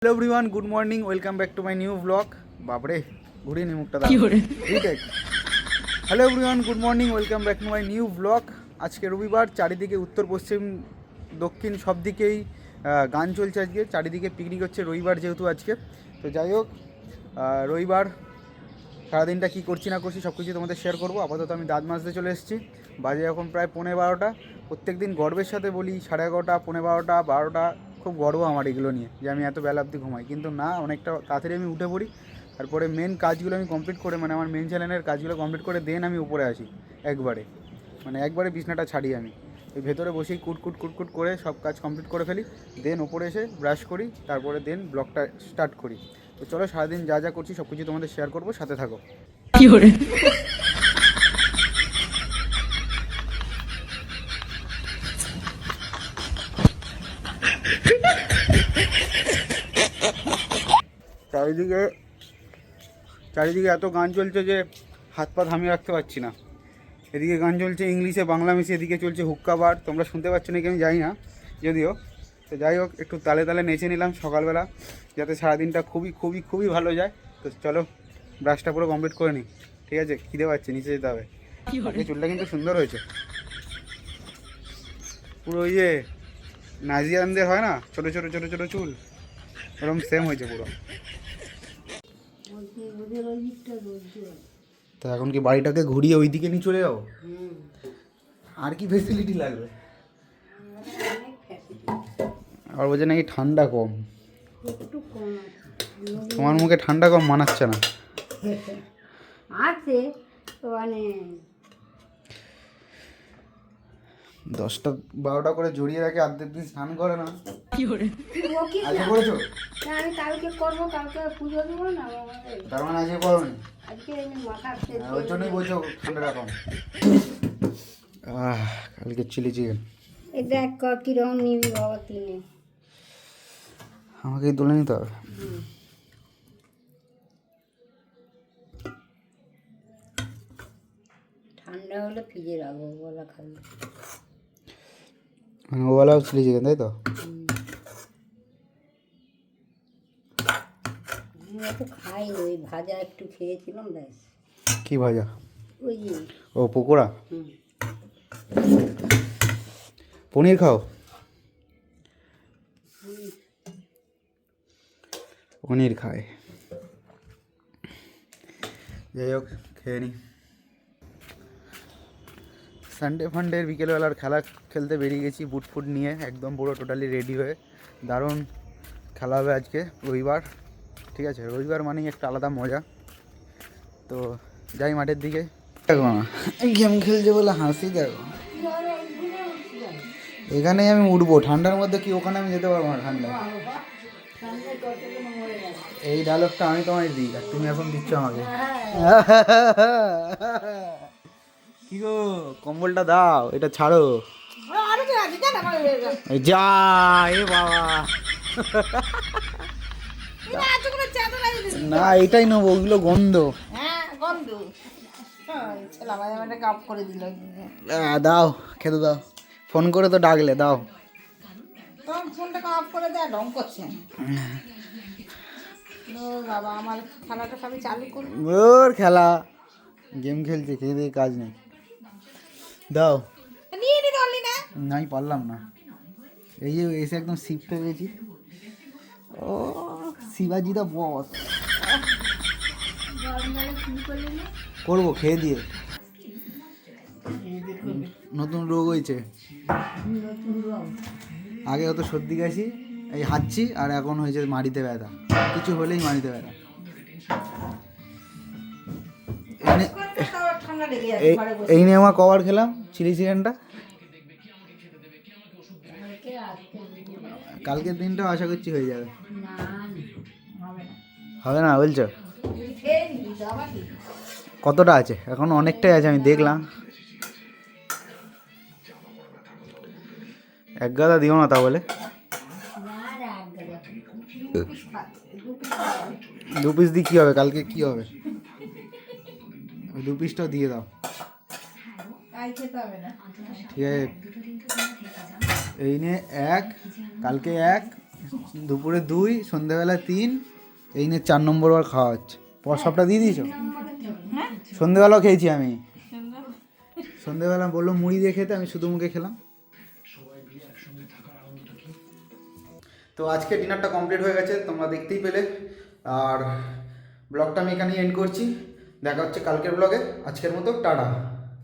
Hello everyone, good morning, welcome back to my new blog. বাপরে ঘুরিয়ে নি মুখটা retake. Hello everyone, good morning, welcome back to my new blog. আজকে রবিবার, চারিদিকে উত্তর পশ্চিম দক্ষিণ সব দিকেই গান চলছে। আজকে চারিদিকে পিকনিক হচ্ছে, রবিবার যেহেতু আজকে। তো যাই হোক, রবিবার সারাদিনটা কী করছি না করছি সব কিছু তোমাদের শেয়ার করবো। আপাতত আমি দাঁত মাজতে চলে এসেছি, বাজে এখন প্রায় 11:30। প্রত্যেক দিন গর্বের সাথে বলি 11:30, 11:15, 12টা, খুব গর্ব আমার এগুলো নিয়ে যে আমি এত বেলা অবধি ঘুমাই, কিন্তু না, অনেকটা তাড়াতাড়ি আমি উঠে পড়ি। তারপরে মেন কাজগুলো আমি কমপ্লিট করে, মানে আমার মেন চ্যানেলের কাজগুলো কমপ্লিট করে দেন আমি উপরে আসি একবারে বিছনাটা ছাড়ি। আমি ওই ভেতরে বসেই কুটকুট করে সব কাজ কমপ্লিট করে ফেলি, দেন ওপরে এসে ব্রাশ করি, তারপরে দেন ব্লগটা স্টার্ট করি। তো চলো, সারাদিন যা যা করছি সব কিছু তোমাদের শেয়ার করবো, সাথে থাকো। চারিদিকে চারিদিকে এত গান চলছে যে হাত পা থামিয়ে রাখতে পারছি না। এদিকে গান চলছে ইংলিশে বাংলা মিশিয়ে, এদিকে চলছে হুক্কা বার। তোমরা শুনতে পাচ্ছ নাকি আমি জানি না যদিও। তো যাই হোক, একটু তালে তালে নেচে নিলাম সকালবেলা, যাতে সারাদিনটা খুবই খুবই খুবই ভালো যায়। তো চলো, ব্রাশটা পুরো কমপ্লিট করে নিই। ঠিক আছে, খিদে পাচ্ছে, নিচে যেতে হবে। চুলটা কিন্তু সুন্দর হয়েছে, পুরো ইয়ে নাজিয়ানদের হয় না, ছোটো ছোটো ছোটো ছোটো চুল, ওরকম সেম হয়েছে পুরো। তো এখন কি বাড়িটাকে ঘুরিয়ে ওই দিকে নিয়ে চলে যাবো? আর কি ফেসিলিটি লাগবে? আর বলছে নাকি ঠান্ডা কম। তোমার মুখে ঠান্ডা কম মানাচ্ছে না। আছে মানে 10টা 12টা করে জড়িয়ে রাখে, অর্ধেক দিন স্নান করে না। আজকে করেছো? আমি কালকে করবো, কালকে পুজো দেবো না। তার মানে আজকে করোনি? আজকে মাথা ওই জন্যই বলছো ঠান্ডাটা কম। কালকে চিলি চিকেন। এই দেখ কিরকম নিবি বাবা তিনে। আমাকেই তুলে নিতে হবে। ঠান্ডা হলে ফ্রিজে রাখবো, বলা খাবি। মানে ওবেলাও চিলি চিকেন, তাই তো? তো খাই, ওই ভাজা একটু খেয়েছিলাম, ব্যাস। কি ভাজা? ওই যে ও পকোড়া। পনির খাও? পনির খায়। যাই হোক, খেয়ে নি। সানডে ফান্ডের বিকেলবেলার খেলা খেলতে বেরিয়ে গেছি বুট ফুট নিয়ে, একদম পুরো টোটালি রেডি হয়ে। দারুণ খেলা হবে আজকে, রবিবার। ঠিক আছে, রবিবার মানেই একটা আলাদা মজা। তো যাই মাঠের দিকে। দেখো না, গেম খেলছে বলে হাসি দেখো। এখানেই আমি উঠবো ঠান্ডার মধ্যে, কি ওখানে আমি যেতে পারবো না ঠান্ডা। এই ডায়লগটা আমি তোমায় দিই আর তুমি এখন দিচ্ছ আমাকে। কি গো, কম্বলটা দাও, এটা ছাড়ো। যা এ বাবা, না এটাই নেবো, ওগুলো গন্ধ। দাও, খেতে দাও। ফোন করে তো ডাকলে, দাও। ওর খেলা, গেম খেলছে, খেয়ে দিয়ে কাজ নেই। দাও। নাই, পারলাম না। এই যে এসে একদম শিফট হয়ে গেছি। ও শিবাজি দা বস। করবো খেয়ে দিয়ে। নতুন রোগ হয়েছে। আগে হতো সর্দি কাশি, এই হাঁচছি, আর এখন হয়েছে মাড়িতে ব্যথা। কিছু হলেই মাড়িতে ব্যথা। এই নিয়ে আমার কবার খেলাম চিলি চিকেনটা। কালকের দিনটাও আশা করছি হয়ে যাবে। হবে না বলছো? কতটা আছে এখন? অনেকটাই আছে, আমি দেখলাম। এক গাদা দিও না তা বলে। 2 পিস দিয়ে কী হবে? কালকে কি হবে? ওই 2 পিসটাও দিয়ে দাও। ঠিক আছে, এই নিয়ে 1, কালকে 1, দুপুরে 2, সন্ধ্যাবেলা 3, এই নিয়ে 4 নম্বর বার খাওয়া হচ্ছে। পর সবটা দিয়ে দিয়েছো? সন্ধ্যাবেলাও খেয়েছি আমি। সন্ধ্যাবেলা বললো মুড়ি দিয়ে খেতে, আমি শুধু মুখে খেলাম। তো আজকে ডিনারটা কমপ্লিট হয়ে গেছে, তোমরা দেখতেই পেলে। আর ব্লগটা আমি এখানেই এন্ড করছি। দেখা হচ্ছে কালকের ব্লগে। আজকের মতো টাটা।